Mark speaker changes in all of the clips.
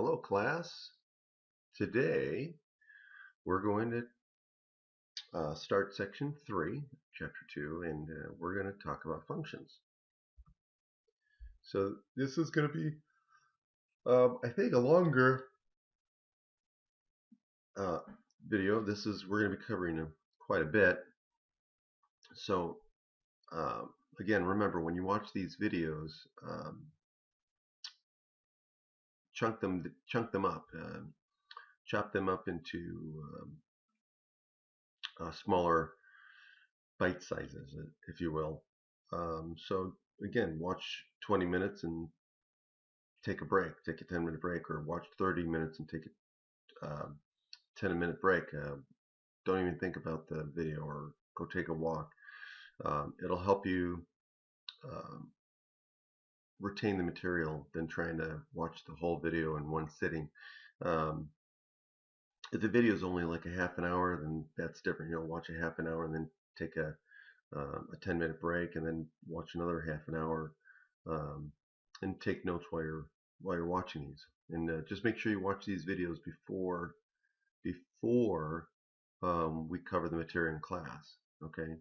Speaker 1: Hello class. Today we're going to start section 3, chapter 2, and we're going to talk about functions. So this is going to be, I think, a longer video. We're going to be covering quite a bit. So again, remember when you watch these videos, chunk them up, chop them up into smaller bite sizes, if you will. So again, watch 20 minutes and take a break, take a 10-minute break, or watch 30 minutes and take a 10-minute break. Don't even think about the video, or go take a walk. It'll help you retain the material than trying to watch the whole video in one sitting. If the video is only like a half an hour, then that's different. You'll watch a half an hour and then take a 10-minute break, and then watch another half an hour, and take notes while you're watching these. And just make sure you watch these videos before we cover the material in class. Okay.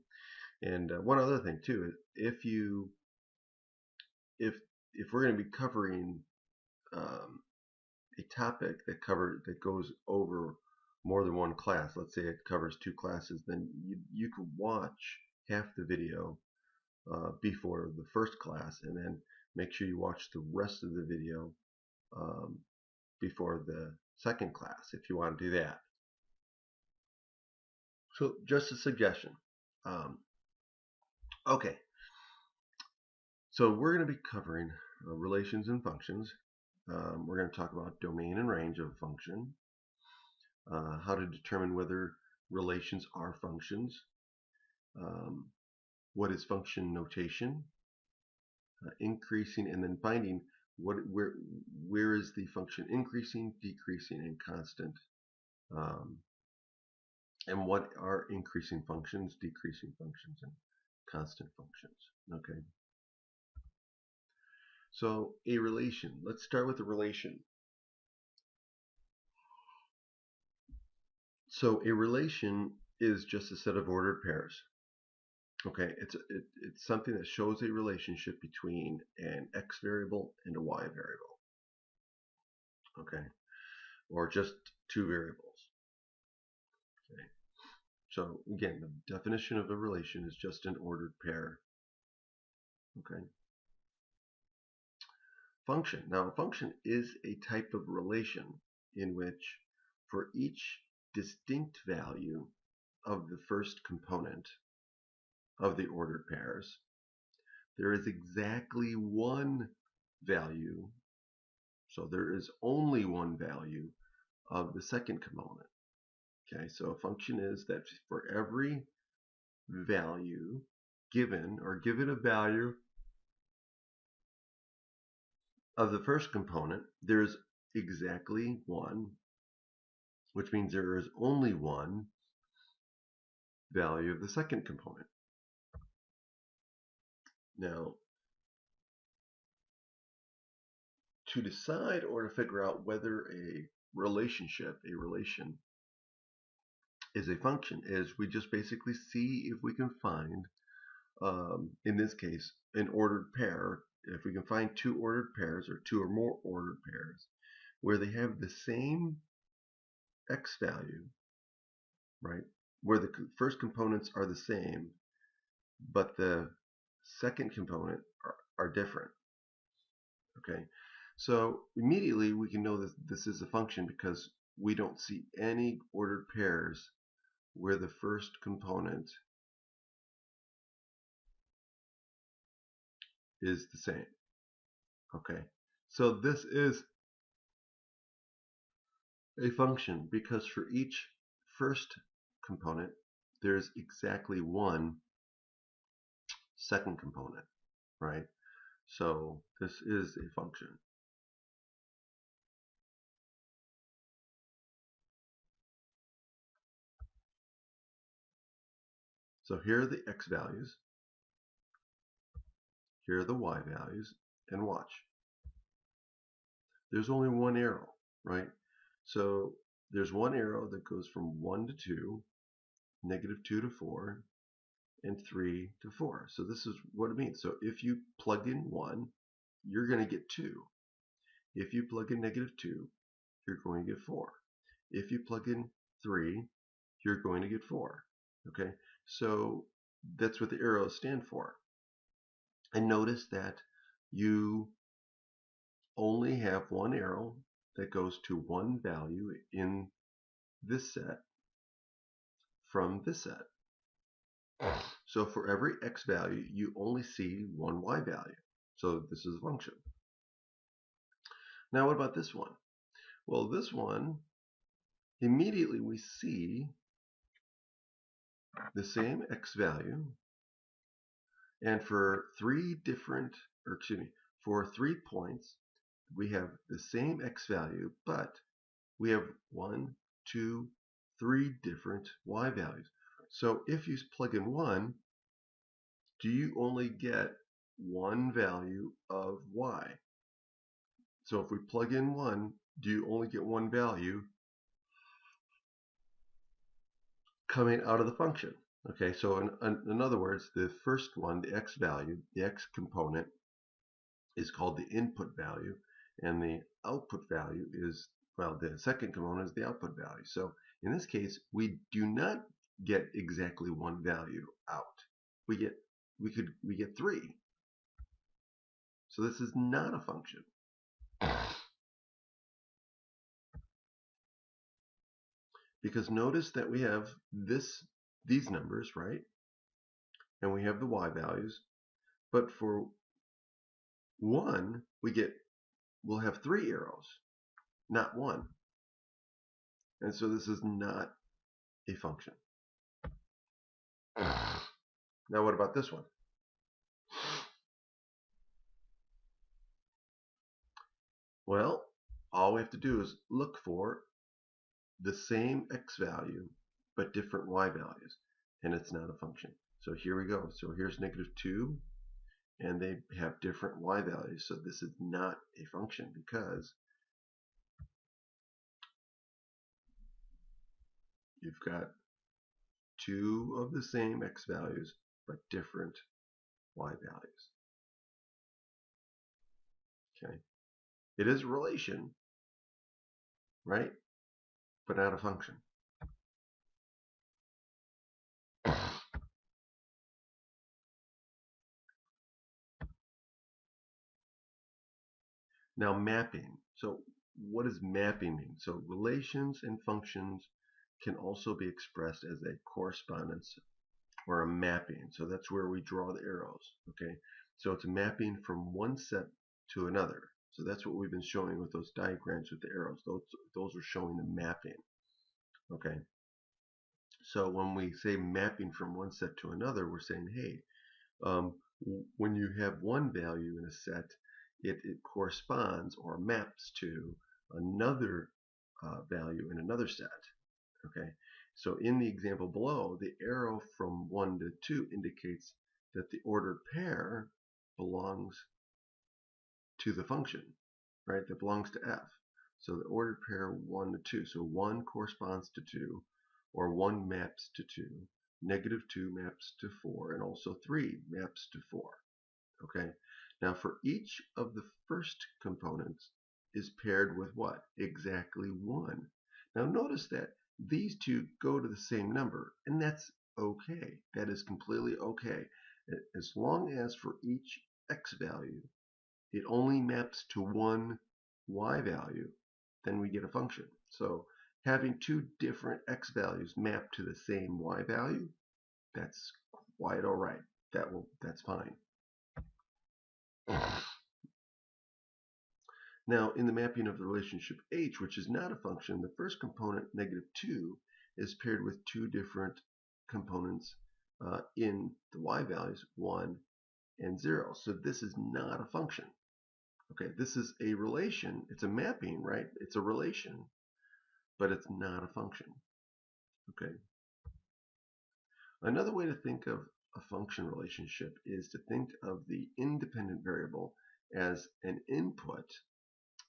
Speaker 1: And one other thing too is if we're going to be covering a topic that goes over more than one class, let's say it covers 2 classes, then you could watch half the video before the first class, and then make sure you watch the rest of the video before the second class if you want to do that. So just a suggestion. Okay, so we're going to be covering relations and functions. We're going to talk about domain and range of a function, how to determine whether relations are functions, what is function notation, increasing, and then finding where is the function increasing, decreasing, and constant, and what are increasing functions, decreasing functions, and constant functions. Okay. So a relation. Let's start with a relation. So a relation is just a set of ordered pairs. Okay, it's something that shows a relationship between an x variable and a y variable. Okay, or just 2 variables. Okay, so again, the definition of a relation is just an ordered pair. Okay. Function. Now, a function is a type of relation in which, for each distinct value of the first component of the ordered pairs, there is exactly one value, so there is only one value of the second component. Okay, so a function is that for every value given, or given a value of the first component, there is exactly one, which means there is only one value of the second component. Now, to decide or to figure out whether a relation is a function, is we just basically see if we can find, in this case, an ordered pair. If we can find 2 ordered pairs, or 2 or more ordered pairs, where they have the same x value, right, where the first components are the same, but the second component are different. Okay, so immediately we can know that this is a function because we don't see any ordered pairs where the first component is the same. Okay, so this is a function because for each first component there's exactly one second component, right? So this is a function. So here are the x values, here are the y values, and watch. There's only one arrow. right? So there's one arrow that goes from 1 to 2, -2 to 4, and 3 to 4. So this is what it means. So if you plug in 1, you're going to get 2. If you plug in -2, you're going to get 4. If you plug in 3, you're going to get 4. Okay, so that's what the arrows stand for. And notice that you only have one arrow that goes to one value in this set from this set. So for every x value, you only see one y value. So this is a function. Now what about this one? Well, this one, immediately we see the same x value, and for for 3 points, we have the same x value, but we have 1, 2, 3 different y values. So if you plug in 1, do you only get one value of y? So if we plug in 1, do you only get one value coming out of the function? Okay, so in other words, the first one, the x value, the x component, is called the input value, and the output value is, well, the second component is the output value. So in this case, we do not get exactly one value out. We get 3. So this is not a function. Because notice that we have these numbers, right? And we have the y values. But for 1, we'll have 3 arrows, not 1. And so this is not a function. Now what about this one? Well, all we have to do is look for the same x value, but different y values, and it's not a function. So here we go. So here's -2, and they have different y values. So this is not a function because you've got 2 of the same x values, but different y values. Okay, it is a relation, right? But not a function. Now mapping. So what does mapping mean? So relations and functions can also be expressed as a correspondence or a mapping. So that's where we draw the arrows. Okay, so it's a mapping from one set to another. So that's what we've been showing with those diagrams with the arrows. Those are showing the mapping. Okay, so when we say mapping from one set to another, we're saying, hey, when you have one value in a set, it corresponds or maps to another value in another set. Okay, so in the example below, the arrow from 1 to 2 indicates that the ordered pair belongs to the function, right? That belongs to f. So the ordered pair 1 to 2. So 1 corresponds to 2, or 1 maps to 2, -2 maps to 4, and also 3 maps to 4. Okay, now for each of the first components is paired with what? Exactly 1. Now notice that these two go to the same number, and that's okay. That is completely okay. As long as for each x value, it only maps to one y value, then we get a function. So having two different x values map to the same y value, that's quite all right. That's fine. Now, in the mapping of the relationship H, which is not a function, the first component, -2, is paired with two different components in the y values, 1 and 0. So this is not a function. Okay, this is a relation. It's a mapping, right? It's a relation, but it's not a function. Okay. Another way to think of a function relationship is to think of the independent variable as an input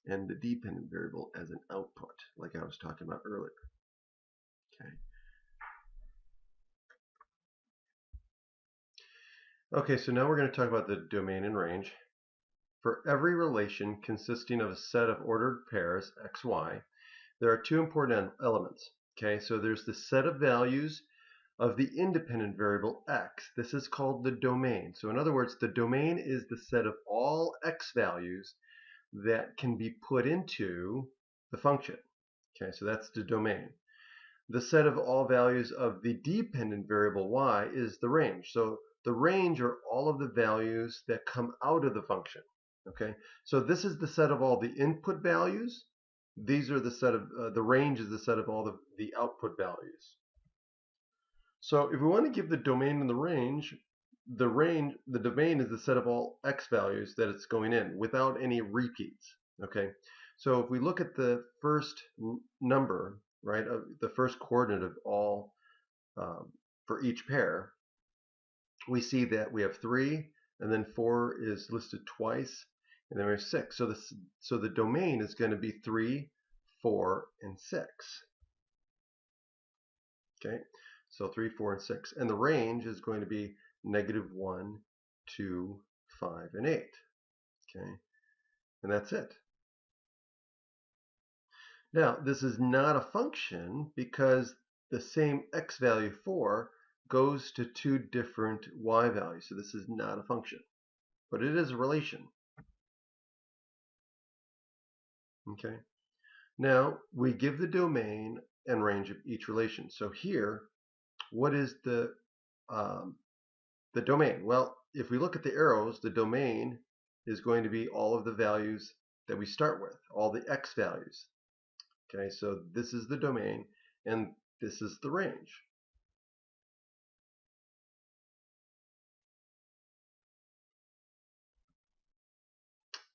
Speaker 1: and the dependent variable as an output, like I was talking about earlier. Okay, so now we're going to talk about the domain and range. For every relation consisting of a set of ordered pairs, x, y, there are two important elements. Okay, so there's the set of values of the independent variable x. This is called the domain. So in other words, the domain is the set of all x values that can be put into the function. Okay, so that's the domain. The set of all values of the dependent variable y is the range. So the range are all of the values that come out of the function. Okay, so this is the set of all the input values. These are the set of the range is the set of all the output values. So if we want to give the domain and the domain is the set of all x values that it's going in without any repeats. Okay, so if we look at the first number, right, of the first coordinate of all for each pair, we see that we have 3, and then 4 is listed twice, and then we have 6. So the domain is going to be 3, 4, and 6. Okay, so 3, 4, and 6, and the range is going to be -1, 2, 5, and 8. Okay, and that's it. Now, this is not a function because the same x value 4 goes to two different y values. So this is not a function, but it is a relation. Okay. Now, we give the domain and range of each relation. So here, what is the domain? Well, if we look at the arrows, the domain is going to be all of the values that we start with, all the x values. Okay, so this is the domain, and this is the range.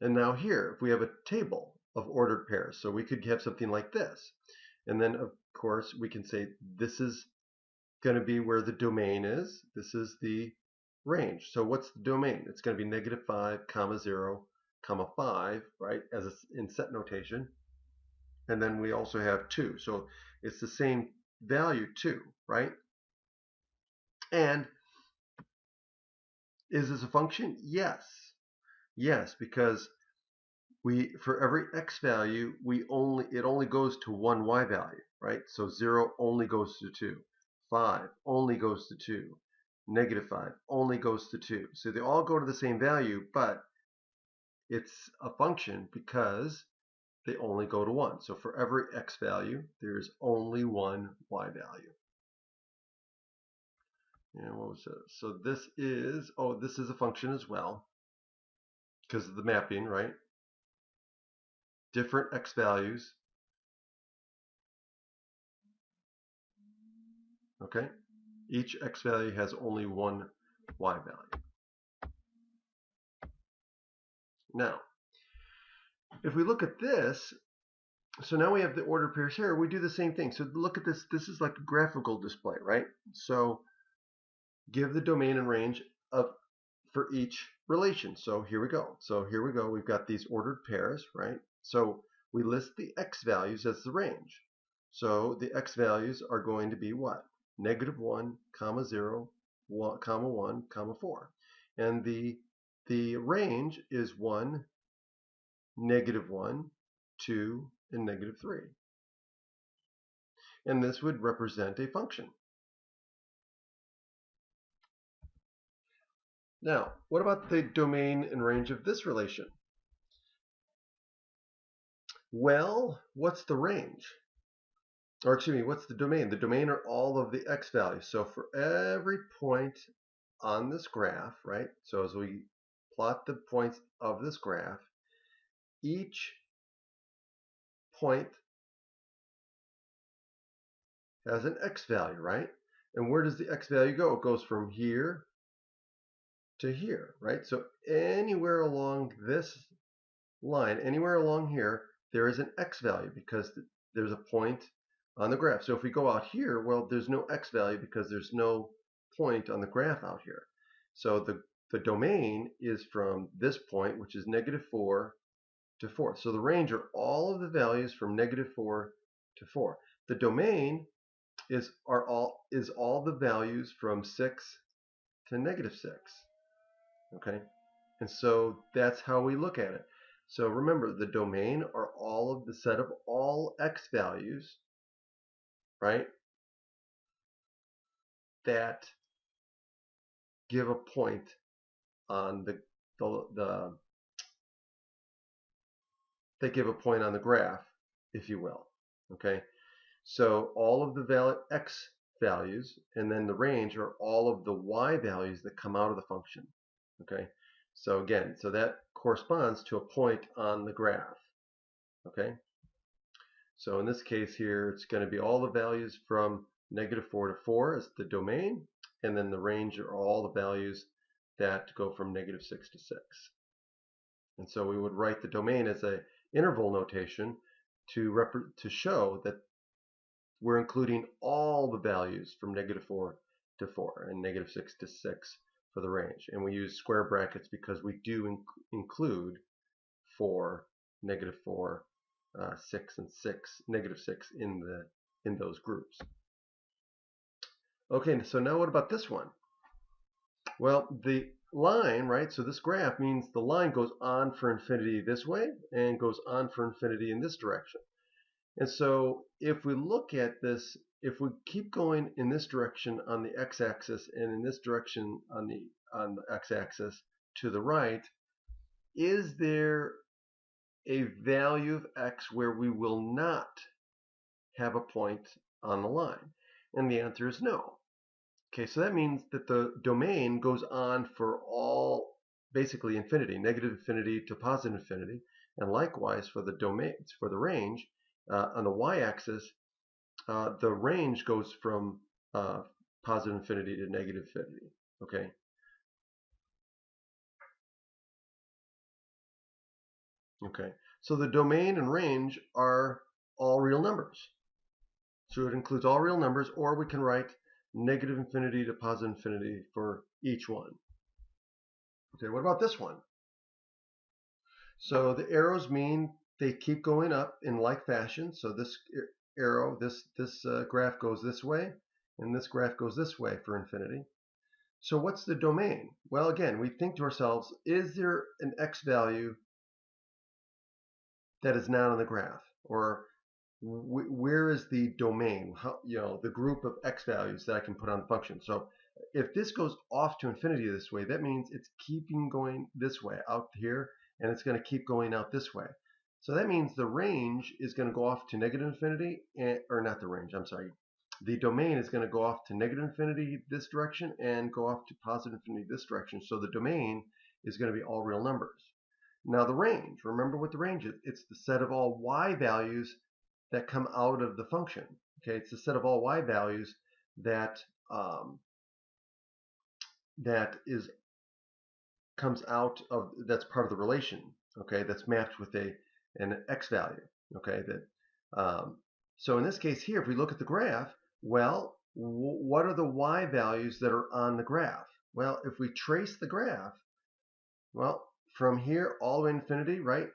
Speaker 1: And now here, if we have a table of ordered pairs, so we could have something like this. And then, of course, we can say this is going to be where the domain is. This is the range. So what's the domain? It's going to be -5, 0, 5, right, as in set notation. And then we also have 2. So it's the same value 2, right? And is this a function? Yes. Yes, because for every x value, it only goes to one y value, right? So 0 only goes to 2. 5 only goes to 2. -5 only goes to 2. So they all go to the same value, but it's a function because they only go to 1. So for every x value, there's only one y value. And what was it? So this is a function as well because of the mapping, right? Different x values. Okay? Each x value has only one y value. Now, if we look at this, so now we have the ordered pairs here, we do the same thing. So look at this. This is like a graphical display, right? So give the domain and range for each relation. So here we go. We've got these ordered pairs, right? So we list the x values as the range. So the x values are going to be what? -1, 0, 1, 4. And the range is 1, -1, 2, and -3. And this would represent a function. Now, what about the domain and range of this relation? Well, what's the range? Or excuse me, what's the domain? The domain are all of the x values. So for every point on this graph, right? So as we plot the points of this graph, each point has an x value, right? And where does the x value go? It goes from here to here, right? So anywhere along this line, anywhere along here, there is an x value because there's a point on the graph. So if we go out here, well, there's no x value because there's no point on the graph out here. So the domain is from this point, which is -4, to 4. So the range are all of the values from -4 to 4. The domain is all the values from 6 to -6. Okay, and so that's how we look at it. So remember, the domain are all of the set of all x values, right, that give a point on the that give a point on the graph, if you will. Okay, so all of the x values, and then the range are all of the y values that come out of the function. Okay, so again, so that corresponds to a point on the graph. Okay, so in this case here, it's going to be all the values from -4 to 4 as the domain, and then the range are all the values that go from -6 to 6. And so we would write the domain as a interval notation to show that we're including all the values from -4 to 4 and -6 to 6 for the range. And we use square brackets because we do include 4, -4, 6, and -6 in those groups. Okay, so now what about this one? Well, the line, right, so this graph means the line goes on for infinity this way and goes on for infinity in this direction. And so if we look at this, if we keep going in this direction on the x-axis and in this direction on the x-axis to the right, is there a value of x where we will not have a point on the line? And the answer is no. Okay, so that means that the domain goes on for all, basically infinity, negative infinity to positive infinity, and likewise for the domains, for the range, on the y-axis, the range goes from positive infinity to negative infinity. Okay. Okay. So the domain and range are all real numbers. So it includes all real numbers, or we can write negative infinity to positive infinity for each one. Okay, what about this one? So the arrows mean they keep going up in like fashion. So this arrow, this graph goes this way, and this graph goes this way for infinity. So what's the domain? Well, again, we think to ourselves, is there an x value that is not on the graph? Or where is the domain? How, the group of x values that I can put on the function. So if this goes off to infinity this way, that means it's keeping going this way out here, and it's going to keep going out this way. So that means the range is going to go off to negative infinity, or not the range, I'm sorry. The domain is going to go off to negative infinity this direction and go off to positive infinity this direction. So the domain is going to be all real numbers. Now the range, remember what the range is. It's the set of all y values that come out of the function. Okay, it's the set of all y values that comes out of, that's part of the relation. Okay, that's mapped with an x value. Okay, so in this case here, if we look at the graph, well, what are the y values that are on the graph? Well, if we trace the graph, well, from here all the way to infinity, right?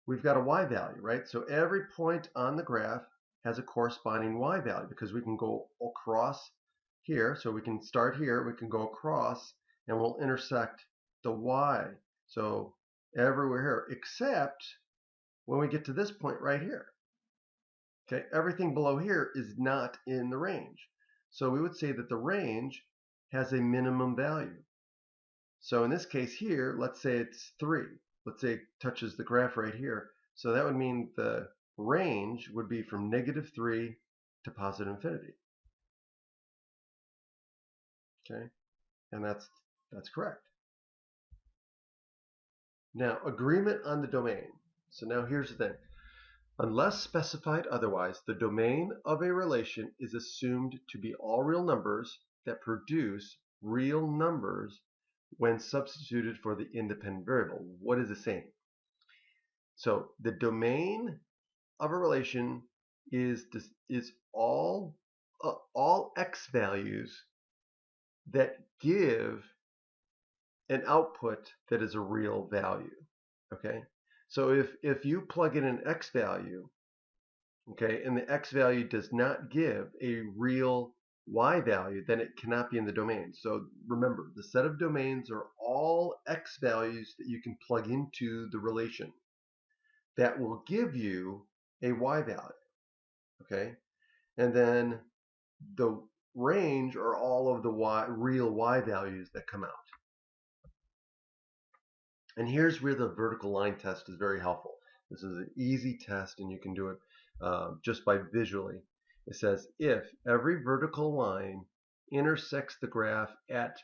Speaker 1: We've got a y value, right? So every point on the graph has a corresponding y value because we can go across here. So we can start here, we can go across, and we'll intersect the y. So everywhere here, except when we get to this point right here. Okay, everything below here is not in the range. So we would say that the range has a minimum value. So in this case here, let's say it's 3. Let's say it touches the graph right here. So that would mean the range would be from -3 to positive infinity. Okay, and that's correct. Now, agreement on the domain. So now here's the thing. Unless specified otherwise, the domain of a relation is assumed to be all real numbers that produce real numbers when substituted for the independent variable. What is it saying? So the domain of a relation is all x values that give an output that is a real value. Okay, So if you plug in an x value, okay, and the x value does not give a real y value, then it cannot be in the domain. So remember, the set of domains are all x values that you can plug into the relation that will give you a y value, okay? And then the range are all of the real y values that come out. And here's where the vertical line test is very helpful. This is an easy test, and you can do it just by visually. It says if every vertical line intersects the graph at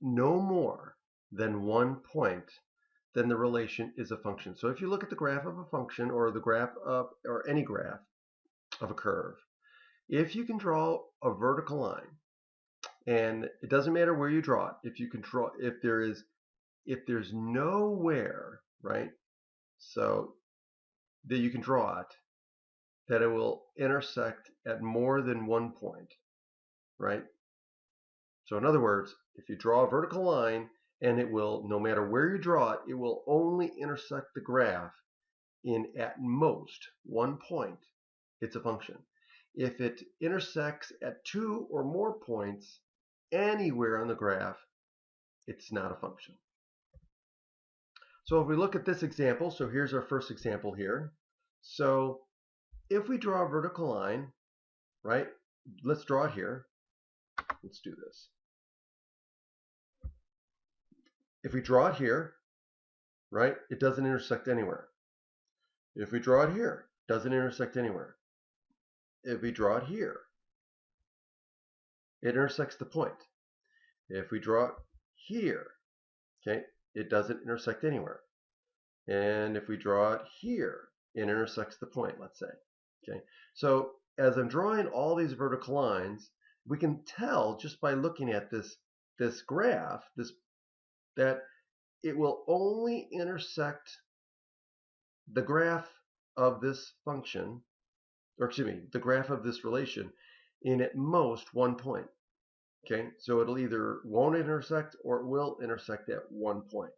Speaker 1: no more than 1 point, then the relation is a function. So if you look at the graph of a function, or the graph of, or any graph of a curve, if you can draw a vertical line, and it doesn't matter where you draw it, if you can draw, if there's nowhere, right, so that you can draw it, that it will intersect at more than 1 point, right? So in other words, if you draw a vertical line, and it will, no matter where you draw it, it will only intersect the graph in at most 1 point, it's a function. If it intersects at 2 or more points anywhere on the graph, it's not a function. So if we look at this example, so here's our first example here. So if we draw a vertical line, right, let's draw it here. Let's do this. If we draw it here, right, it doesn't intersect anywhere. If we draw it here, it doesn't intersect anywhere. If we draw it here, it intersects the point. If we draw it here, okay, it doesn't intersect anywhere. And if we draw it here, it intersects the point, let's say. Okay, so as I'm drawing all these vertical lines, we can tell just by looking at this graph, that it will only intersect the graph of this function, or excuse me, the graph of this relation in at most 1 point. Okay, so it'll either won't intersect or it will intersect at 1 point,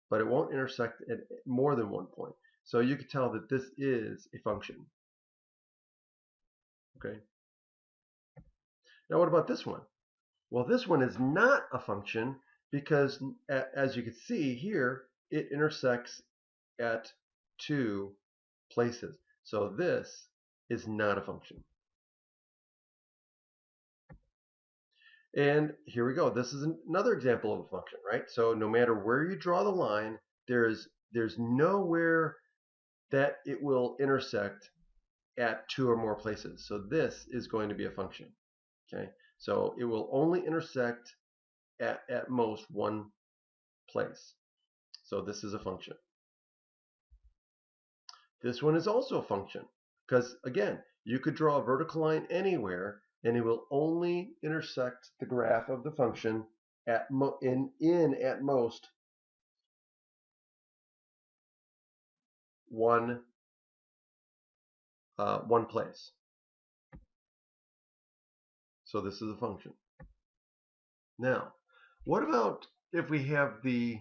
Speaker 1: but it won't intersect at more than 1 point. So you can tell that this is a function. Okay. Now what about this one? Well, this one is not a function because, as you can see here, it intersects at 2 places. So this is not a function. And here we go. This is another example of a function, right? So no matter where you draw the line, there's nowhere that it will intersect at 2 or more places. So this is going to be a function. Okay, so it will only intersect at most 1 place. So this is a function. This one is also a function because, again, you could draw a vertical line anywhere and it will only intersect the graph of the function at at most one place. So this is a function. Now, what about if we have the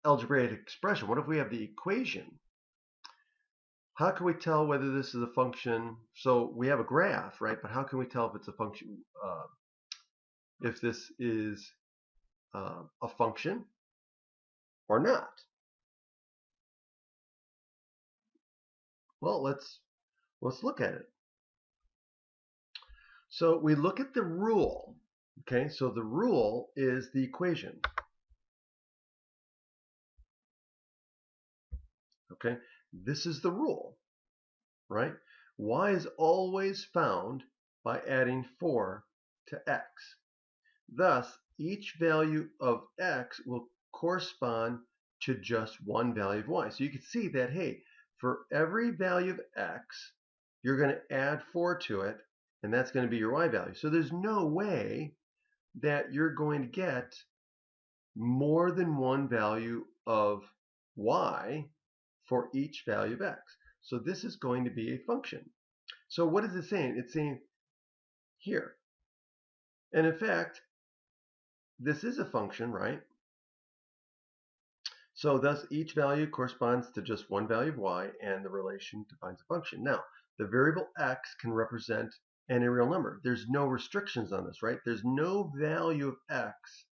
Speaker 1: algebraic expression? What if we have the equation? How can we tell whether this is a function? So we have a graph, right? But how can we tell if it's a function? If this is a function or not? Well, let's look at it. So we look at the rule. Okay, so the rule is the equation. Okay, this is the rule, right? Y is always found by adding 4 to x. Thus, each value of x will correspond to just one value of y. So you can see that, hey, for every value of x, you're going to add 4 to it, and that's going to be your y value. So there's no way that you're going to get more than one value of y for each value of x. So this is going to be a function. So what is it saying? It's saying here. And in fact, this is a function, right? So thus each value corresponds to just one value of y, and the relation defines a function. Now, the variable x can represent any real number. There's no restrictions on this, right? There's no value of x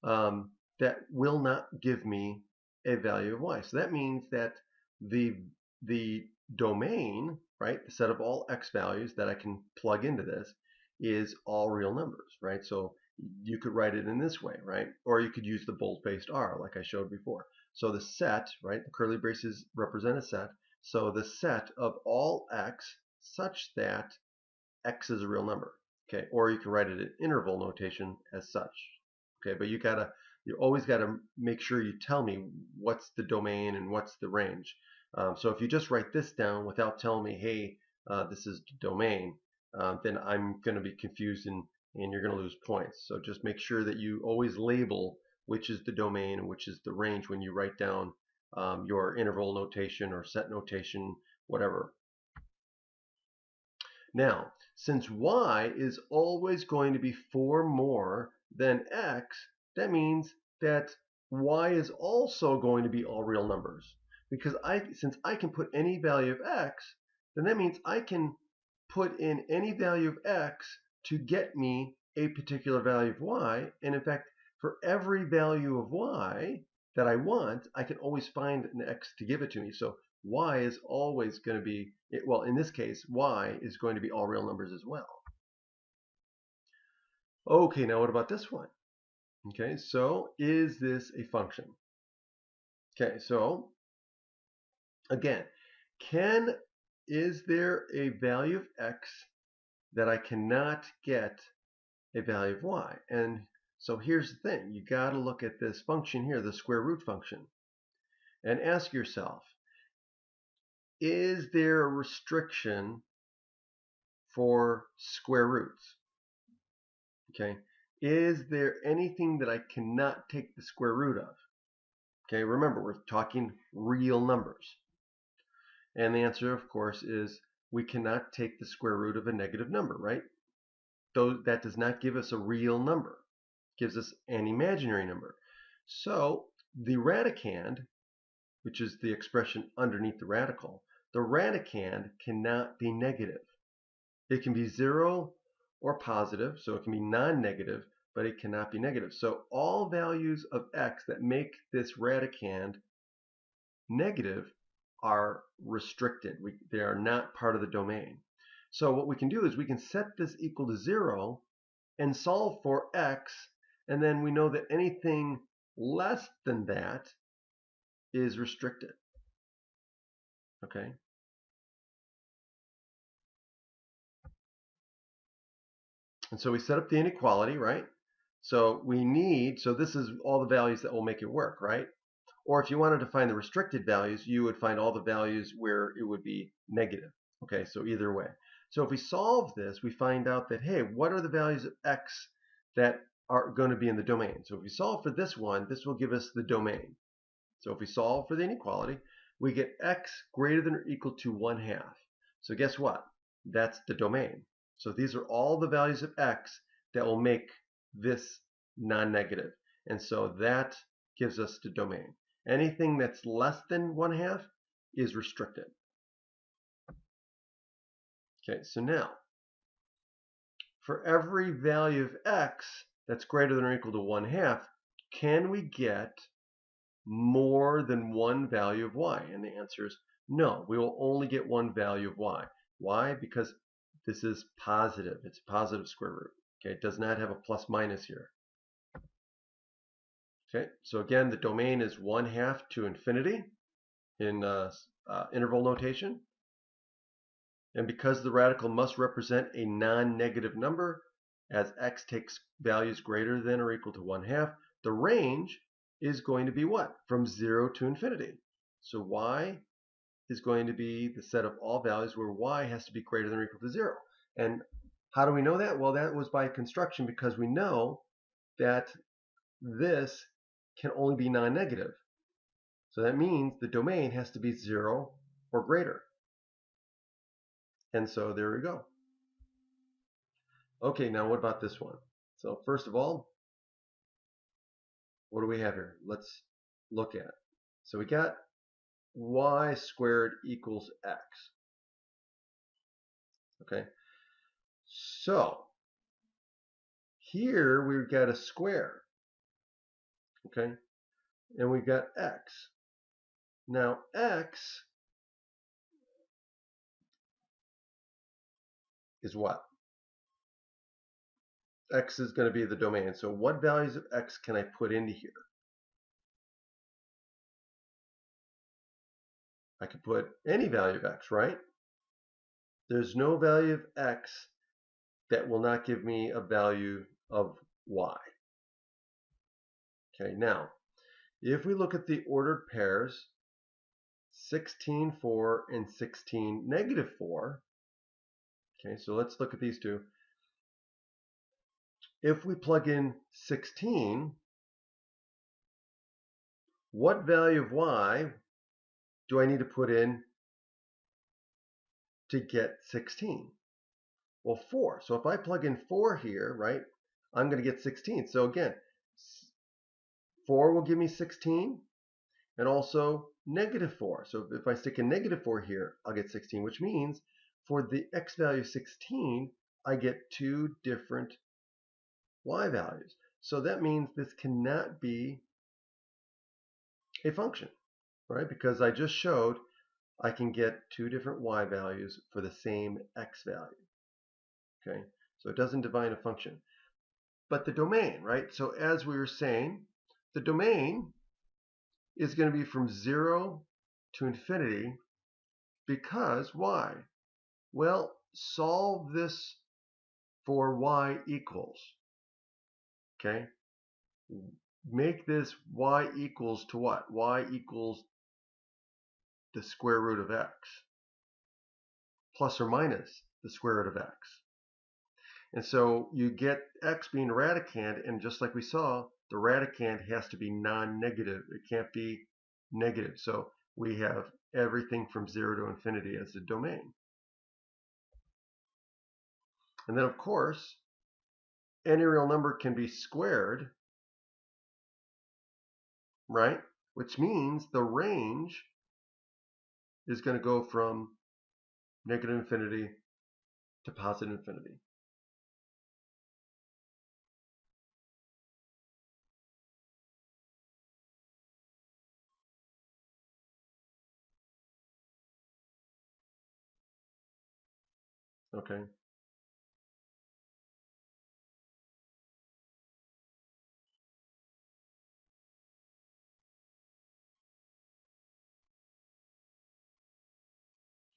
Speaker 1: that will not give me a value of y. So that means that the domain, right, the set of all x values that I can plug into this is all real numbers, right? So you could write it in this way, right? Or you could use the bold-faced R like I showed before. So the set, right, the curly braces represent a set. So the set of all x such that x is a real number, okay? Or you can write it in interval notation as such, okay? But you always gotta make sure you tell me what's the domain and what's the range. So if you just write this down without telling me, hey, this is the domain, then I'm gonna be confused and you're gonna lose points. So just make sure that you always label which is the domain and which is the range when you write down your interval notation or set notation, whatever. Now, since y is always going to be 4 more than x, that means that y is also going to be all real numbers. Because since I can put any value of x, then that means I can put in any value of x to get me a particular value of y. And in fact, for every value of y that I want, I can always find an x to give it to me. So y is always going to be, well, in this case, y is going to be all real numbers as well. Okay, now what about this one? Okay, so is this a function? Okay, so again, is there a value of x that I cannot get a value of y? And so here's the thing, you got to look at this function here, the square root function, and ask yourself, is there a restriction for square roots? Okay, is there anything that I cannot take the square root of? Okay, remember, we're talking real numbers. And the answer, of course, is we cannot take the square root of a negative number, right? Though that does not give us a real number. It gives us an imaginary number. So the radicand, which is the expression underneath the radical, the radicand cannot be negative. It can be 0 or positive, so it can be non-negative, but it cannot be negative. So all values of x that make this radicand negative are restricted. They are not part of the domain. So what we can do is we can set this equal to 0 and solve for x, and then we know that anything less than that is restricted. Okay? And so we set up the inequality, right? So this is all the values that will make it work, right? Or if you wanted to find the restricted values, you would find all the values where it would be negative. Okay, so either way. So if we solve this, we find out that, hey, what are the values of x that are going to be in the domain? So if we solve for this one, this will give us the domain. So if we solve for the inequality, we get x greater than or equal to 1/2. So guess what? That's the domain. So these are all the values of x that will make this non-negative. And so that gives us the domain. Anything that's less than 1/2 is restricted. Okay, so now, for every value of x that's greater than or equal to 1/2, can we get more than one value of y? And the answer is no. We will only get one value of y. Why? Because this is positive. It's a positive square root. Okay, it does not have a plus minus here. Okay, so again, the domain is 1/2 to infinity in interval notation. And because the radical must represent a non-negative number, as x takes values greater than or equal to 1/2, the range is going to be what? From 0 to infinity. So y is going to be the set of all values where y has to be greater than or equal to 0. And how do we know that? Well, that was by construction, because we know that this can only be non-negative. So that means the domain has to be 0 or greater. And so there we go. Okay, now what about this one? So first of all, what do we have here? Let's look at. So we got y squared equals x. Okay, so here we've got a square. Okay, and we've got x. Now x is what? X is going to be the domain. So what values of x can I put into here? I could put any value of x, right? There's no value of x that will not give me a value of y. Okay, now, if we look at the ordered pairs, 16, 4, and 16, negative 4, okay, so let's look at these two. If we plug in 16, what value of y do I need to put in to get 16? Well, 4. So if I plug in 4 here, right, I'm going to get 16. So again, 4 will give me 16, and also negative 4. So if I stick a negative 4 here, I'll get 16, which means for the x value 16, I get two different y values. So that means this cannot be a function, right? Because I just showed I can get two different y values for the same x value. Okay, so it doesn't define a function. But the domain, right? So as we were saying, the domain is going to be from 0 to infinity, because why? Well, solve this for y equals. Okay? Make this y equals to what? Y equals the square root of x, plus or minus the square root of x. And so you get x being radicand, and just like we saw, the radicand has to be non-negative. It can't be negative. So we have everything from 0 to infinity as the domain. And then, of course, any real number can be squared, right? Which means the range is going to go from negative infinity to positive infinity. Okay.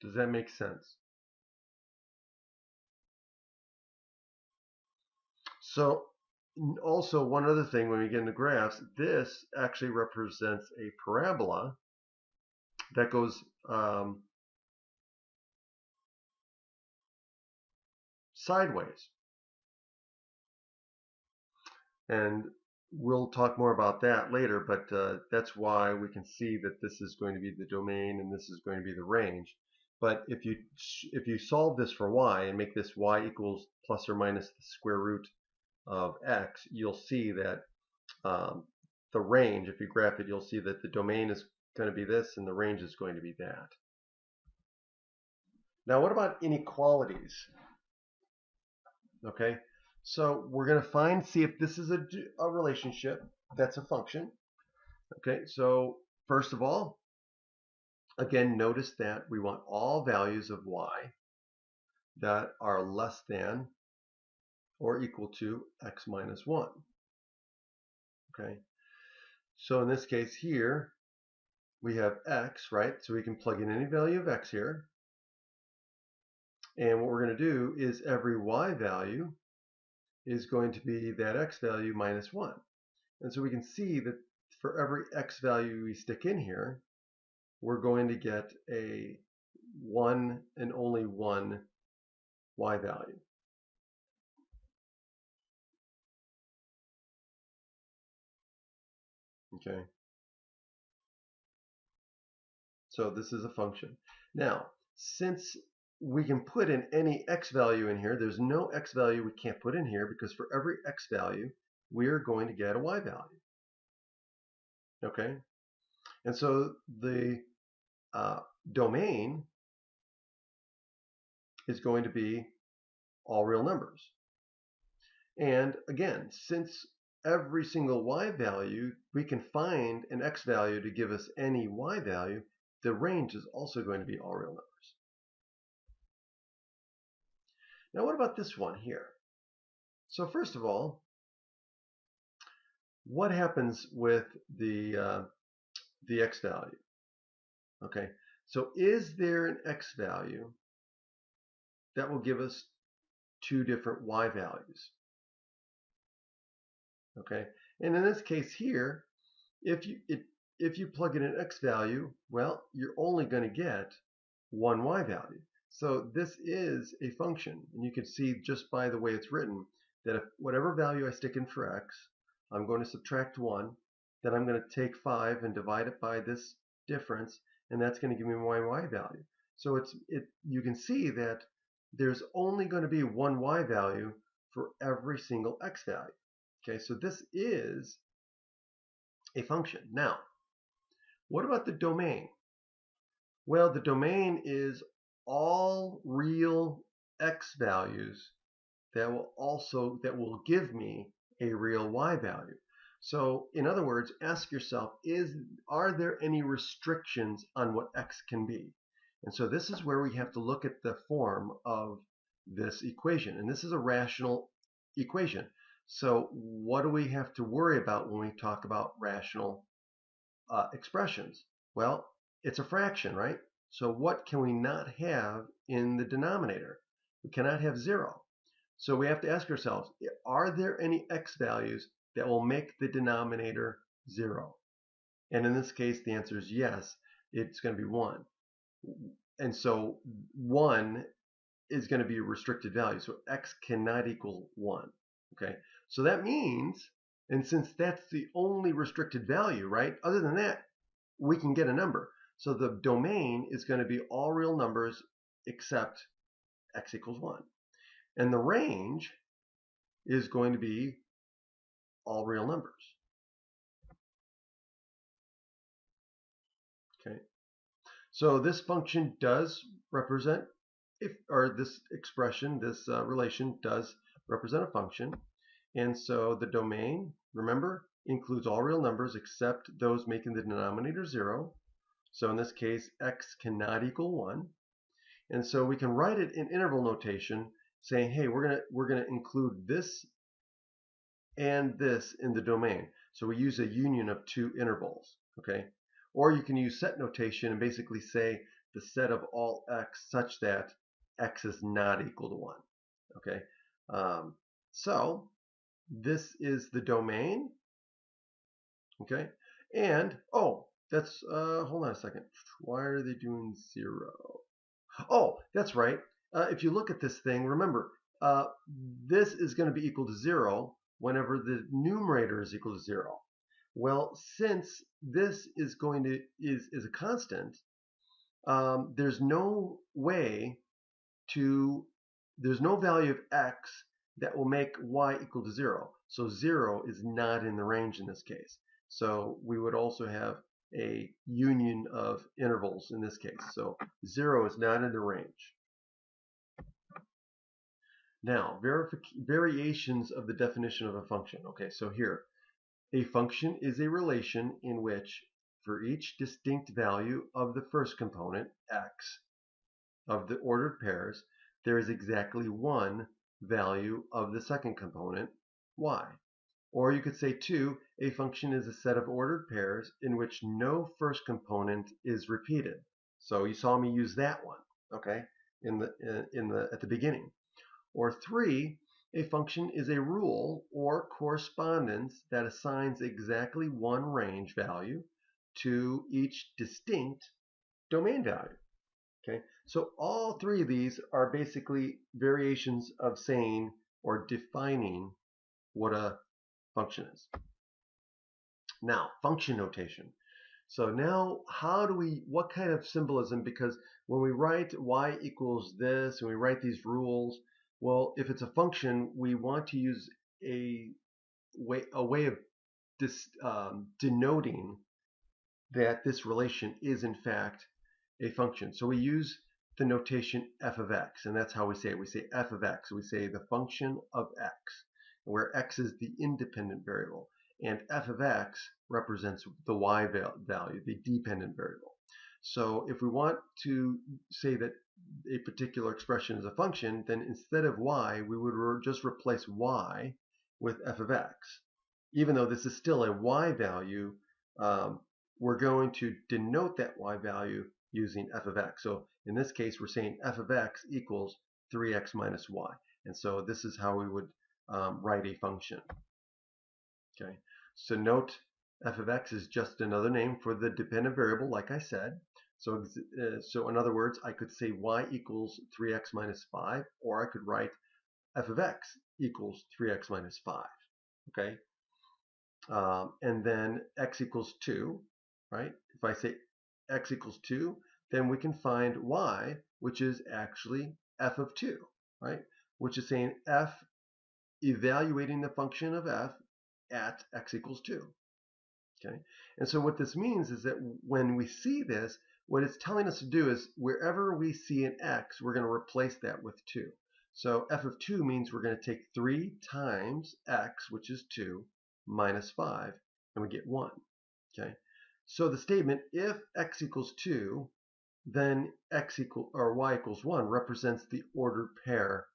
Speaker 1: Does that make sense? So also one other thing, when we get into graphs, this actually represents a parabola that goes sideways. And we'll talk more about that later, but that's why we can see that this is going to be the domain and this is going to be the range. But if you solve this for y and make this y equals plus or minus the square root of x, you'll see that the range, if you graph it, you'll see that the domain is going to be this and the range is going to be that. Now, what about inequalities? Okay, so we're going to see if this is a relationship that's a function. Okay, so first of all, again, notice that we want all values of y that are less than or equal to x minus 1. Okay, so in this case here, we have x, right? So we can plug in any value of x here. And what we're going to do is every y value is going to be that x value minus 1. And so we can see that for every x value we stick in here, we're going to get a 1 and only 1 y value. Okay. So this is a function. Now, since we can put in any x value in here, there's no x value we can't put in here, because for every x value, we are going to get a y value. Okay? And so the domain is going to be all real numbers. And again, since every single y value, we can find an x value to give us any y value, the range is also going to be all real numbers. Now what about this one here? So first of all, what happens with the x value? Okay, so is there an x value that will give us two different y values? Okay, and in this case here, if you plug in an x value, well, you're only going to get one y value. So this is a function, and you can see just by the way it's written that if whatever value I stick in for x, I'm going to subtract 1, then I'm going to take 5 and divide it by this difference, and that's going to give me my y value. So you can see that there's only going to be one y value for every single x value. Okay, so this is a function. Now, what about the domain? Well, the domain is all real x values that will give me a real y value. So in other words, ask yourself, are there any restrictions on what x can be? And so this is where we have to look at the form of this equation. And this is a rational equation. So what do we have to worry about when we talk about rational expressions? Well, it's a fraction, right? So what can we not have in the denominator? We cannot have 0. So we have to ask ourselves, are there any x values that will make the denominator 0? And in this case, the answer is yes. It's going to be 1. And so 1 is going to be a restricted value. So x cannot equal 1. Okay, so that means, and since that's the only restricted value, right? Other than that, we can get a number. So the domain is going to be all real numbers except x equals 1. And the range is going to be all real numbers. Okay. So this function does represent, this expression, this relation does represent a function. And so the domain, remember, includes all real numbers except those making the denominator 0. So in this case, x cannot equal 1. And so we can write it in interval notation saying, hey, we're gonna include this and this in the domain. So we use a union of two intervals, okay? Or you can use set notation and basically say the set of all x such that x is not equal to 1, okay? So this is the domain, okay? And, oh, that's, hold on a second. Why are they doing 0? Oh, that's right. If you look at this thing, remember, this is going to be equal to 0 whenever the numerator is equal to 0. Well, since this is is a constant, there's no value of x that will make y equal to 0. So 0 is not in the range in this case. So we would also have a union of intervals in this case. So 0 is not in the range. Now, variations of the definition of a function. Okay, so here, a function is a relation in which for each distinct value of the first component, x, of the ordered pairs, there is exactly one value of the second component, y. Or you could say, too, a function is a set of ordered pairs in which no first component is repeated. So you saw me use that one, okay, at the beginning. Or 3, a function is a rule or correspondence that assigns exactly one range value to each distinct domain value. Okay, so all 3 of these are basically variations of saying or defining what a function is. Now, function notation. So now, what kind of symbolism, because when we write y equals this, and we write these rules, well, if it's a function, we want to use a way of denoting that this relation is in fact a function. So we use the notation f of x, and that's how we say it. We say f of x. We say the function of x, where x is the independent variable, and f of x represents the y value, the dependent variable. So if we want to say that a particular expression is a function, then instead of y, we would just replace y with f of x. Even though this is still a y value, we're going to denote that y value using f of x. So in this case, we're saying f of x equals 3x minus y. And so this is how we would write a function. Okay, so note f of x is just another name for the dependent variable, like I said. So in other words, I could say y equals 3x minus 5, or I could write f of x equals 3x minus 5. Okay, and then x equals 2, right? If I say x equals 2, then we can find y, which is actually f of 2, right? Which is saying f evaluating the function of f at x equals 2. Okay, and so what this means is that when we see this, what it's telling us to do is wherever we see an x, we're going to replace that with 2. So f of 2 means we're going to take 3 times x, which is 2, minus 5, and we get 1. Okay, so the statement if x equals 2, then y equals 1 represents the ordered pair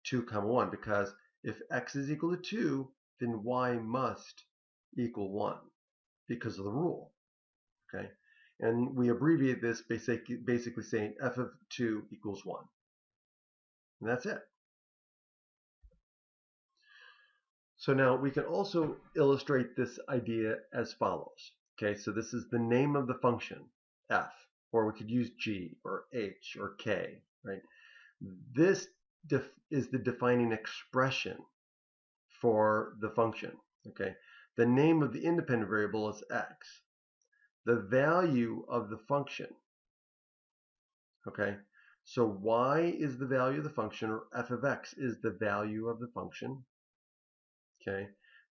Speaker 1: 2, 1, because if x is equal to 2, then y must equal 1 because of the rule. Okay, and we abbreviate this basically saying f of 2 equals 1. And that's it. So now we can also illustrate this idea as follows. Okay, so this is the name of the function, f, or we could use g or h or k, right? This is the defining expression for the function. Okay, the name of the independent variable is x. The value of the function, okay, so y is the value of the function, or f of x is the value of the function. Okay,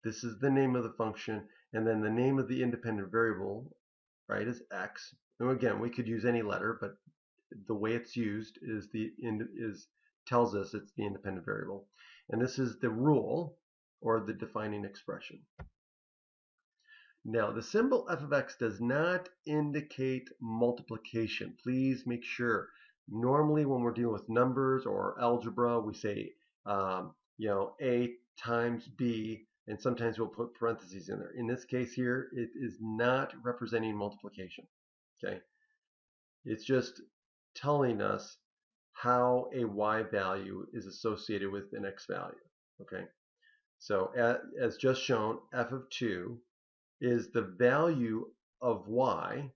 Speaker 1: this is the name of the function, and then the name of the independent variable, right, is x. And again, we could use any letter, but the way it's used tells us it's the independent variable. And this is the rule, or the defining expression. Now, the symbol f of x does not indicate multiplication. Please make sure. Normally, when we're dealing with numbers or algebra, we say, a times b, and sometimes we'll put parentheses in there. In this case here, it is not representing multiplication. Okay, it's just telling us how a y value is associated with an x value. Okay, so as just shown, f of 2 is the value of y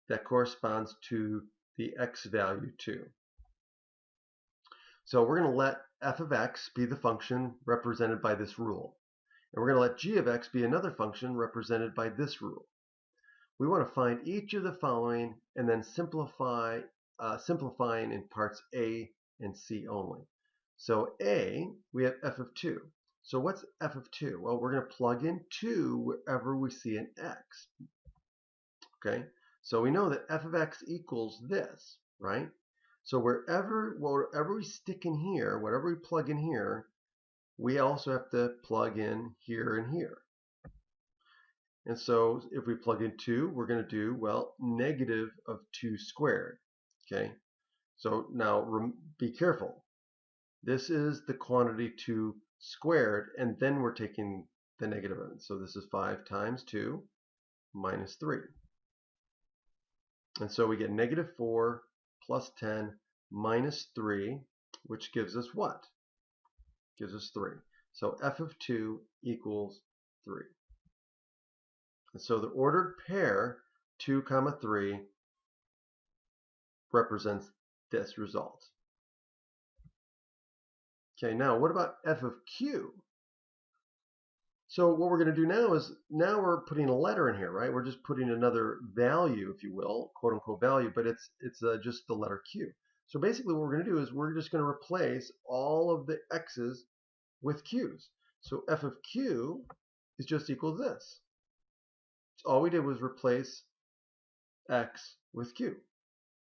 Speaker 1: that corresponds to the x value 2. So we're going to let f of x be the function represented by this rule. And we're going to let g of x be another function represented by this rule. We want to find each of the following and then simplifying in parts a and c only. So a, we have f of 2. So what's f of 2? Well, we're going to plug in 2 wherever we see an x. Okay, so we know that f of x equals this, right? So wherever we stick in here, whatever we plug in here, we also have to plug in here and here. And so if we plug in 2, we're going to do, well, negative of 2 squared. Okay, so now be careful. This is the quantity 2 squared, and then we're taking the negative of it. So this is 5 times 2 minus 3. And so we get negative 4 plus 10 minus 3, which gives us what? Gives us 3. So f of 2 equals 3. And so the ordered pair 2, 3 represents this result. Okay, now what about f of q? So what we're going to do now is, now we're putting a letter in here, right? We're just putting another value, if you will, quote unquote value, but it's just the letter q. So basically what we're going to do is we're just going to replace all of the x's with q's. So f of q is just equal to this. So all we did was replace x with q.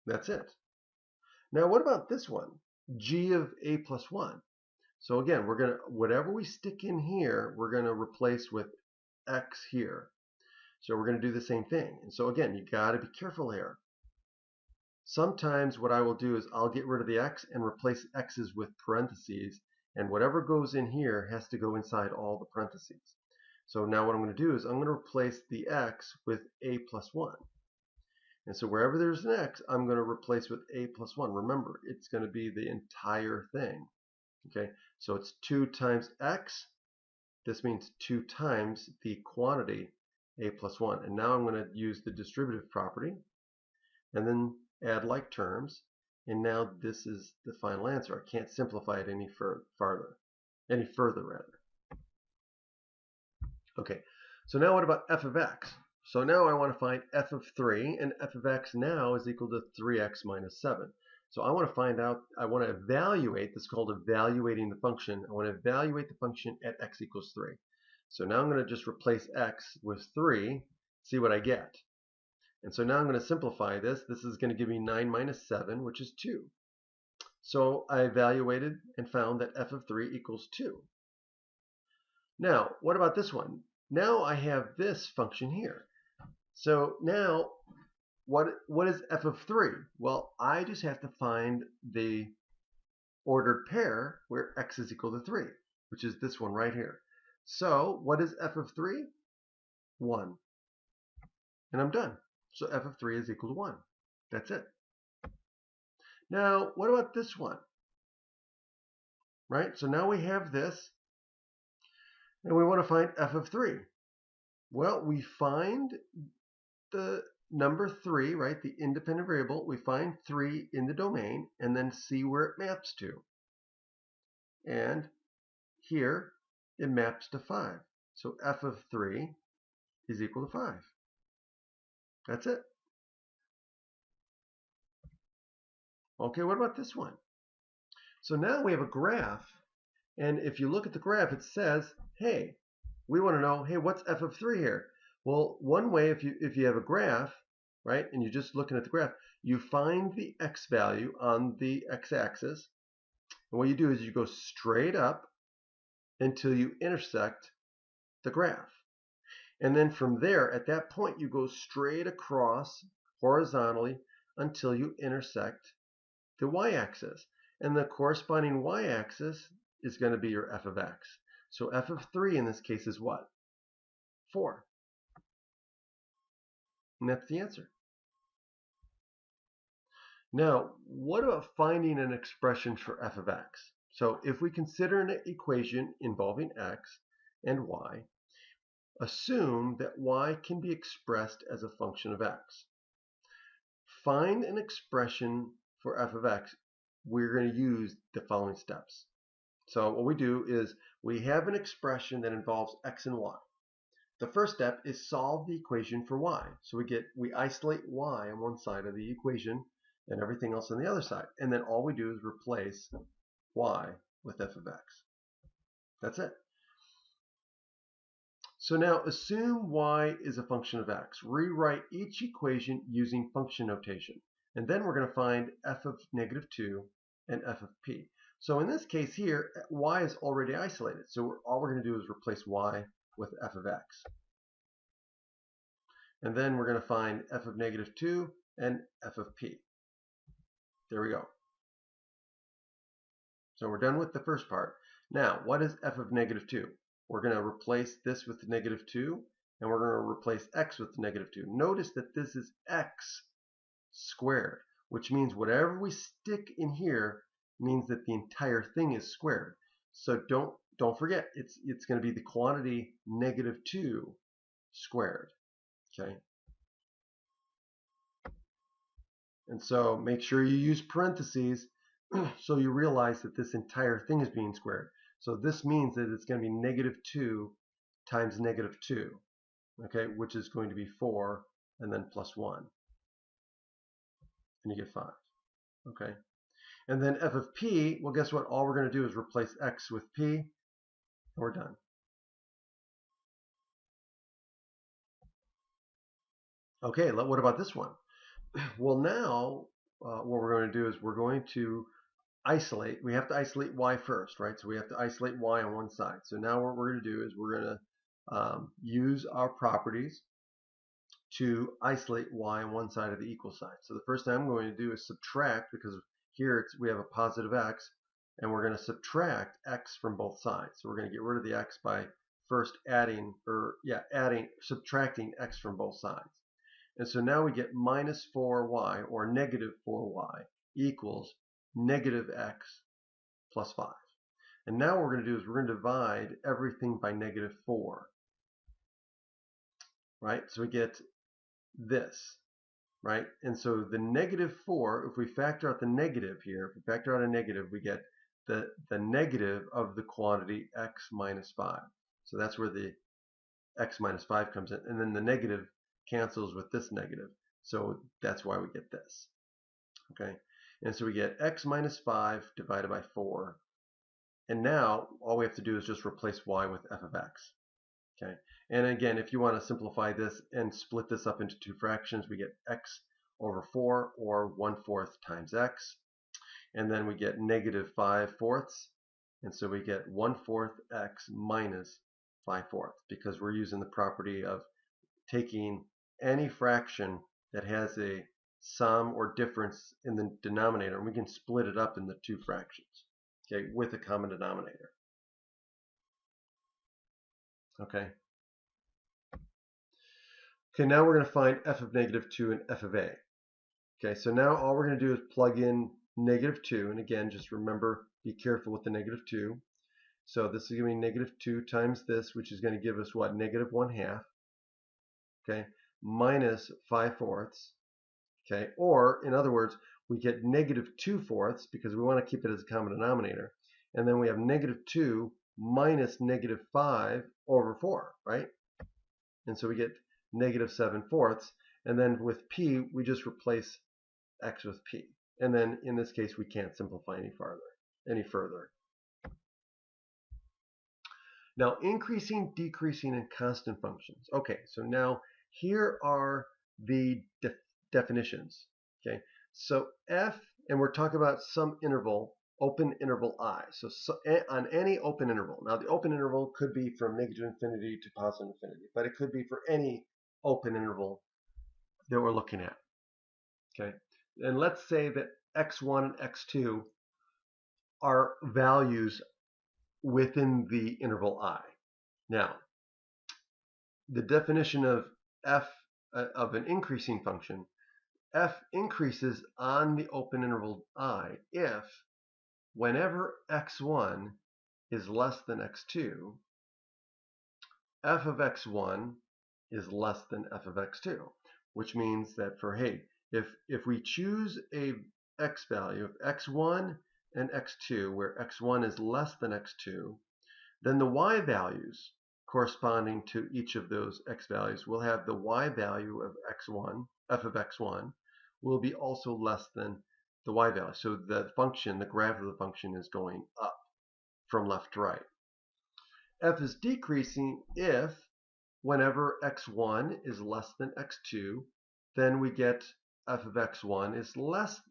Speaker 1: That's it. Now what about this one? G of a plus 1. So again, we're going to, whatever we stick in here, we're going to replace with x here. So we're going to do the same thing. And so again, you got to be careful here. Sometimes what I will do is I'll get rid of the x and replace x's with parentheses, and whatever goes in here has to go inside all the parentheses. So now what I'm going to do is I'm going to replace the x with a plus 1. And so wherever there's an x, I'm going to replace with a plus 1. Remember, it's going to be the entire thing. Okay, so it's 2 times x. This means 2 times the quantity a plus 1. And now I'm going to use the distributive property and then add like terms. And now this is the final answer. I can't simplify it any further. Okay, so now what about f of x? So now I want to find f of 3, and f of x now is equal to 3x minus 7. So I want to find out, I want to evaluate, this is called evaluating the function. I want to evaluate the function at x equals 3. So now I'm going to just replace x with 3, see what I get. And so now I'm going to simplify this. This is going to give me 9 minus 7, which is 2. So I evaluated and found that f of 3 equals 2. Now, what about this one? Now I have this function here. So now, what is f of 3? Well, I just have to find the ordered pair where x is equal to 3, which is this one right here. So what is f of 3? 1. And I'm done. So f of 3 is equal to 1. That's it. Now, what about this one? Right? So now we have this, and we want to find f of 3. Well, we find the number 3, right, the independent variable. We find 3 in the domain and then see where it maps to. And here it maps to 5. So f of 3 is equal to 5. That's it. Okay, what about this one? So now we have a graph, and if you look at the graph, it says, hey, we want to know, hey, what's f of 3 here? Well, one way, if you have a graph, right, and you're just looking at the graph, you find the x value on the x-axis, and what you do is you go straight up until you intersect the graph. And then from there, at that point, you go straight across horizontally until you intersect the y-axis. And the corresponding y-axis is going to be your f of x. So f of 3 in this case is what? 4. And that's the answer. Now, what about finding an expression for f of x? So if we consider an equation involving x and y, assume that y can be expressed as a function of x. Find an expression for f of x. We're going to use the following steps. So what we do is we have an expression that involves x and y. The first step is solve the equation for y. So we isolate y on one side of the equation and everything else on the other side. And then all we do is replace y with f of x. That's it. So now assume y is a function of x. Rewrite each equation using function notation. And then we're going to find f of negative 2 and f of p. So in this case here, y is already isolated. So all we're going to do is replace y with f of x. And then we're going to find f of negative 2 and f of p. There we go. So we're done with the first part. Now, what is f of negative 2? We're going to replace this with negative 2, and we're going to replace x with negative 2. Notice that this is x squared, which means whatever we stick in here means that the entire thing is squared. So don't forget, it's going to be the quantity negative 2 squared. Okay. And so make sure you use parentheses so you realize that this entire thing is being squared. So this means that it's going to be negative 2 times negative 2, okay, which is going to be 4 and then plus 1. And you get 5, okay. And then f of p, well, guess what? All we're going to do is replace x with p, and we're done. Okay, what about this one? Well, now what we're going to do is we're going to isolate. We have to isolate y first, right? So we have to isolate y on one side. So now what we're going to do is we're going to use our properties to isolate y on one side of the equal sign. So the first thing I'm going to do is subtract, because here we have a positive x, and we're going to subtract x from both sides. So we're going to get rid of the x by first subtracting x from both sides. And so now we get minus 4y, or negative 4y, equals negative x plus 5. And now what we're going to do is we're going to divide everything by negative 4. Right? So we get this. Right? And so the negative 4, if we factor out the negative here, if we factor out a negative, we get the negative of the quantity x minus 5. So that's where the x minus 5 comes in. And then the negative cancels with this negative. So that's why we get this. Okay? And so we get x minus 5 divided by 4. And now all we have to do is just replace y with f of x. Okay? And again, if you want to simplify this and split this up into two fractions, we get x over 4, or 1/4 times x. And then we get negative 5/4. And so we get 1/4 x minus 5/4, because we're using the property of taking any fraction that has a sum or difference in the denominator, and we can split it up into two fractions, okay, with a common denominator. Okay. Okay, now we're going to find f of negative 2 and f of a. Okay, so now all we're going to do is plug in negative 2, and again, just remember, be careful with the negative 2. So this is going to be negative 2 times this, which is going to give us what? Negative 1/2. Okay, minus 5/4. Okay, or in other words, we get negative 2/4 because we want to keep it as a common denominator. And then we have negative 2 minus negative 5 over 4, right? And so we get negative 7/4. And then with p, we just replace x with p. And then in this case, we can't simplify any further. Now, increasing, decreasing, and constant functions. Okay, so now here are the definitions. Okay, so f, and we're talking about some interval, open interval I. So on any open interval. Now, the open interval could be from negative infinity to positive infinity, but it could be for any open interval that we're looking at. Okay, and let's say that x1 and x2 are values within the interval I. Now, the definition of f of an increasing function, f increases on the open interval I if whenever x1 is less than x2, f of x1 is less than f of x2, which means that for, hey, if we choose a x value of x1 and x2, where x1 is less than x2, then the y values corresponding to each of those x values will have the y value of x1, f of x1, will be also less than the y value. So the function, the graph of the function, is going up from left to right. F is decreasing if whenever x1 is less than x2, then we get f of x1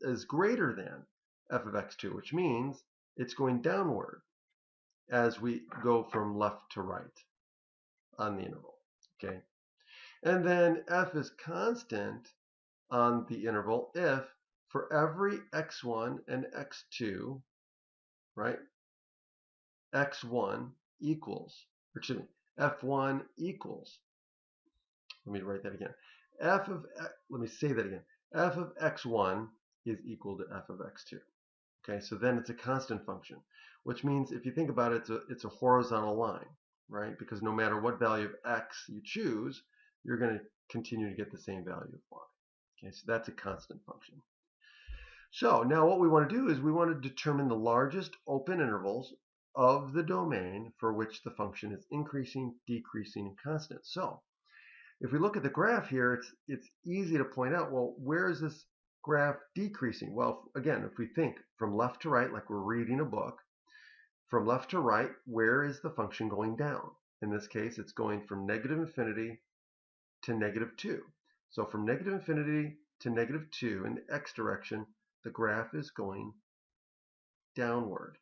Speaker 1: is greater than f of x2, which means it's going downward as we go from left to right on the interval. Okay, and then f is constant on the interval if for every x1 and x2, right, x1 equals, or excuse me, f1 equals, let me write that again, let me say that again, f of x1 is equal to f of x2. Okay, so then it's a constant function, which means if you think about it, it's a horizontal line, right? Because no matter what value of x you choose, you're going to continue to get the same value of y. Okay, so that's a constant function. So now what we want to do is we want to determine the largest open intervals of the domain for which the function is increasing, decreasing, and constant. So if we look at the graph here, it's easy to point out, well, where is this graph decreasing? Well, again, if we think from left to right, like we're reading a book, from left to right, where is the function going down? In this case, it's going from negative infinity to negative 2. So from negative infinity to negative 2 in the x direction, the graph is going downward.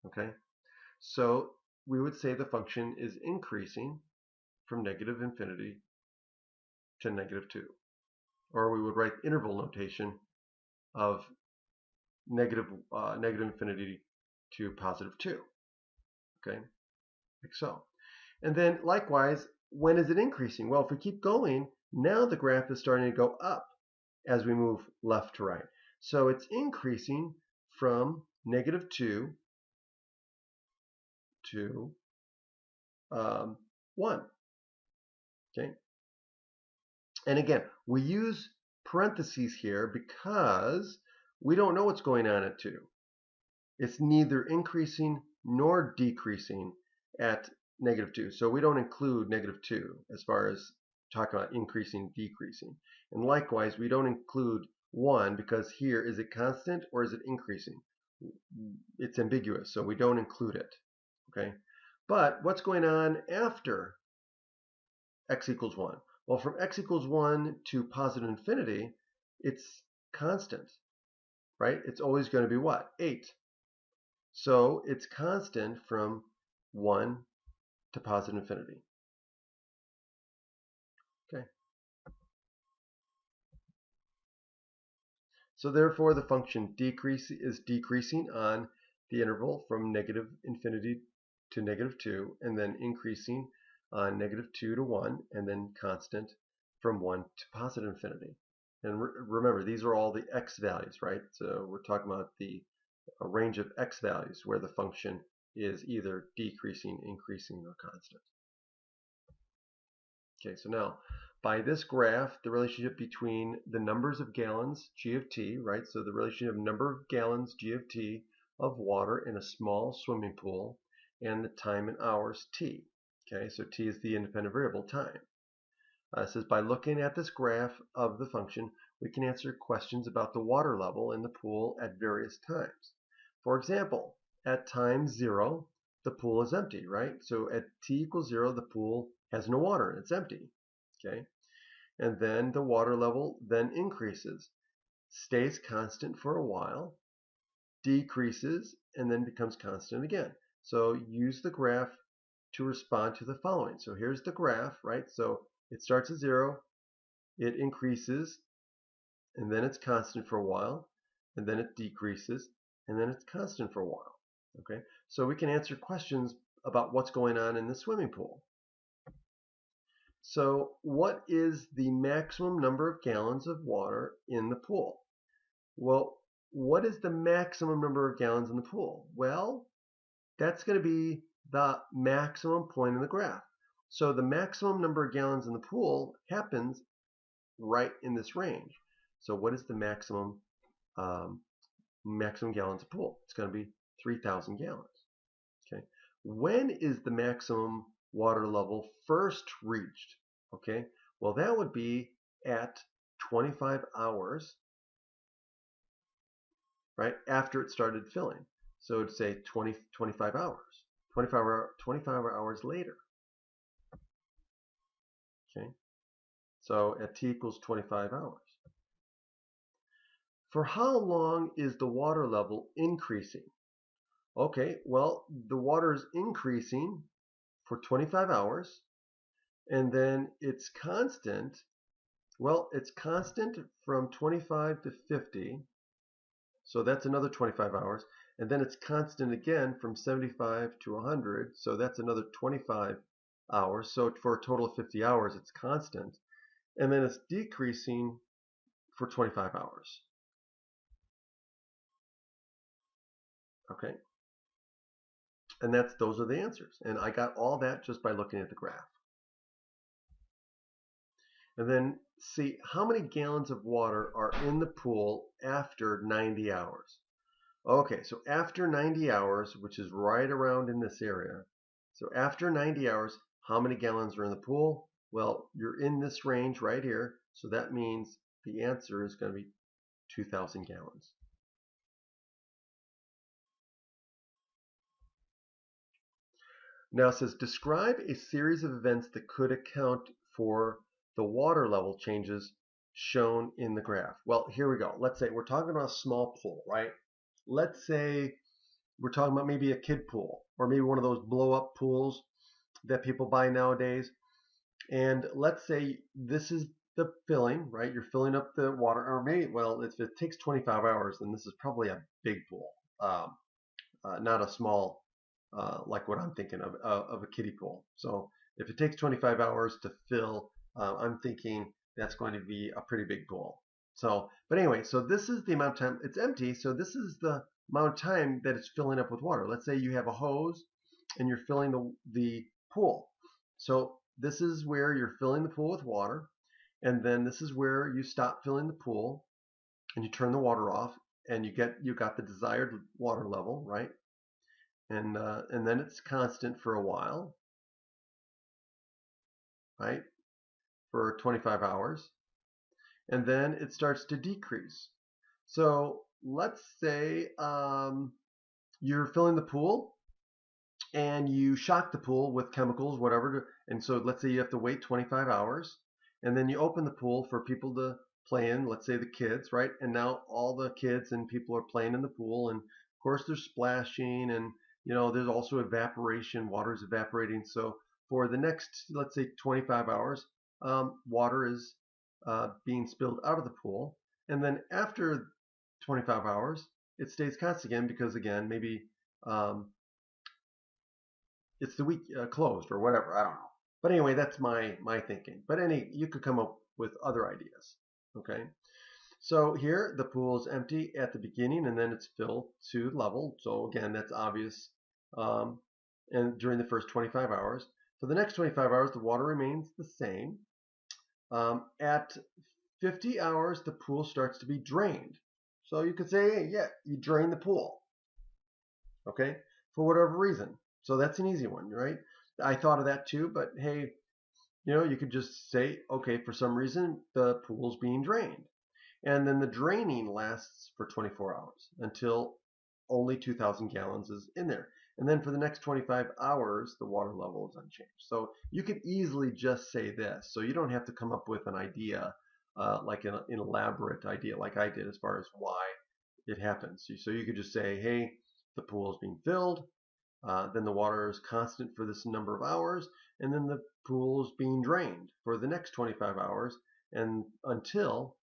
Speaker 1: Okay? So we would say the function is increasing from negative infinity to negative 2. Or we would write interval notation of negative infinity to positive 2. Okay? Like so. And then likewise, when is it increasing? Well, if we keep going, now the graph is starting to go up as we move left to right. So it's increasing from negative 2 to 1. Okay. And again, we use parentheses here because we don't know what's going on at 2. It's neither increasing nor decreasing at negative 2. So we don't include negative 2 as far as talking about increasing, decreasing. And likewise, we don't include 1 because here, is it constant or is it increasing? It's ambiguous, so we don't include it. Okay. But what's going on after x equals 1? Well, from x equals 1 to positive infinity, it's constant, right? It's always going to be what? 8. So it's constant from 1 to positive infinity. Okay. So therefore, the function is decreasing on the interval from negative infinity to negative 2, and then increasing on negative 2 to 1, and then constant from 1 to positive infinity. And remember, these are all the x values, right? So we're talking about a range of x values where the function is either decreasing, increasing, or constant. Okay, so now by this graph, the relationship between the numbers of gallons, G of t, right? So the relationship of number of gallons, G of t, of water in a small swimming pool, and the time in hours, t. Okay, so t is the independent variable, time. It says by looking at this graph of the function, we can answer questions about the water level in the pool at various times. For example, at time 0, the pool is empty, right? So at t equals 0, the pool has no water, it's empty. Okay, and then the water level then increases, stays constant for a while, decreases, and then becomes constant again. So use the graph to respond to the following. So here's the graph, right? So it starts at 0, it increases, and then it's constant for a while, and then it decreases, and then it's constant for a while. Okay, so we can answer questions about what's going on in the swimming pool. So what is the maximum number of gallons of water in the pool? Well, what is the maximum number of gallons in the pool? Well, that's going to be the maximum point in the graph. So the maximum number of gallons in the pool happens right in this range. So what is the maximum gallons of pool? It's going to be 3,000 gallons. Okay. When is the maximum water level first reached? Okay. Well, that would be at 25 hours, right, after it started filling. So it'd say 25 hours. 25 hours later. Okay. So at t equals 25 hours. For how long is the water level increasing? Okay, well, the water is increasing for 25 hours, and then it's constant. Well, it's constant from 25 to 50, so that's another 25 hours, and then it's constant again from 75 to 100, so that's another 25 hours. So for a total of 50 hours, it's constant, and then it's decreasing for 25 hours. Okay, and those are the answers, and I got all that just by looking at the graph. And then see how many gallons of water are in the pool after 90 hours. Okay, so after 90 hours, which is right around in this area, so after 90 hours, how many gallons are in the pool? Well, you're in this range right here, so that means the answer is going to be 2,000 gallons. Now it says, describe a series of events that could account for the water level changes shown in the graph? Well, here we go. Let's say we're talking about a small pool, right? Let's say we're talking about maybe a kid pool, or maybe one of those blow-up pools that people buy nowadays. And let's say this is the filling, right? You're filling up the water, or maybe, well, if it takes 25 hours, then this is probably a big pool, not a small, like what I'm thinking of a kiddie pool. So if it takes 25 hours to fill, I'm thinking that's going to be a pretty big pool. So, but anyway, so this is the amount of time it's empty. So this is the amount of time that it's filling up with water. Let's say you have a hose and you're filling the pool. So this is where you're filling the pool with water, and then this is where you stop filling the pool and you turn the water off, and you got the desired water level, right? And then it's constant for a while, right? For 25 hours, and then it starts to decrease. So let's say you're filling the pool and you shock the pool with chemicals, whatever. And so let's say you have to wait 25 hours, and then you open the pool for people to play in, let's say the kids, right? And now all the kids and people are playing in the pool, and of course there's splashing, and there's also evaporation, water is evaporating. So for the next, let's say 25 hours, water is being spilled out of the pool. And then after 25 hours, it stays constant again, because again, maybe it's the week closed or whatever. I don't know. But anyway, that's my thinking. But you could come up with other ideas. Okay. So here the pool is empty at the beginning, and then it's filled to level. So again, that's obvious. And during the first 25 hours. For the next 25 hours, the water remains the same. At 50 hours, the pool starts to be drained. So you could say, hey, yeah, you drain the pool. Okay, for whatever reason. So that's an easy one, right? I thought of that too, but hey, you could just say, okay, for some reason the pool's being drained. And then the draining lasts for 24 hours until only 2,000 gallons is in there. And then for the next 25 hours, the water level is unchanged. So you could easily just say this. So you don't have to come up with an idea, like an elaborate idea like I did as far as why it happens. So you could just say, hey, the pool is being filled. Then the water is constant for this number of hours, and then the pool is being drained for the next 25 hours, and until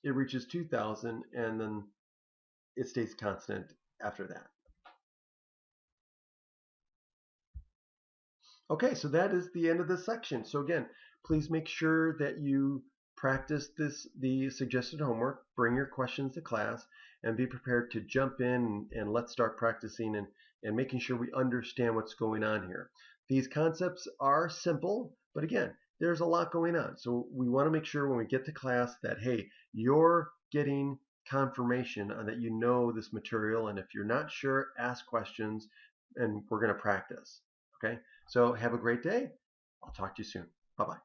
Speaker 1: it reaches 2,000, and then it stays constant after that. Okay, so that is the end of this section. So again, please make sure that you practice the suggested homework, bring your questions to class, and be prepared to jump in and let's start practicing and making sure we understand what's going on here. These concepts are simple, but again, there's a lot going on. So we want to make sure when we get to class that, hey, you're getting confirmation that you know this material, and if you're not sure, ask questions, and we're going to practice. Okay, so have a great day. I'll talk to you soon. Bye-bye.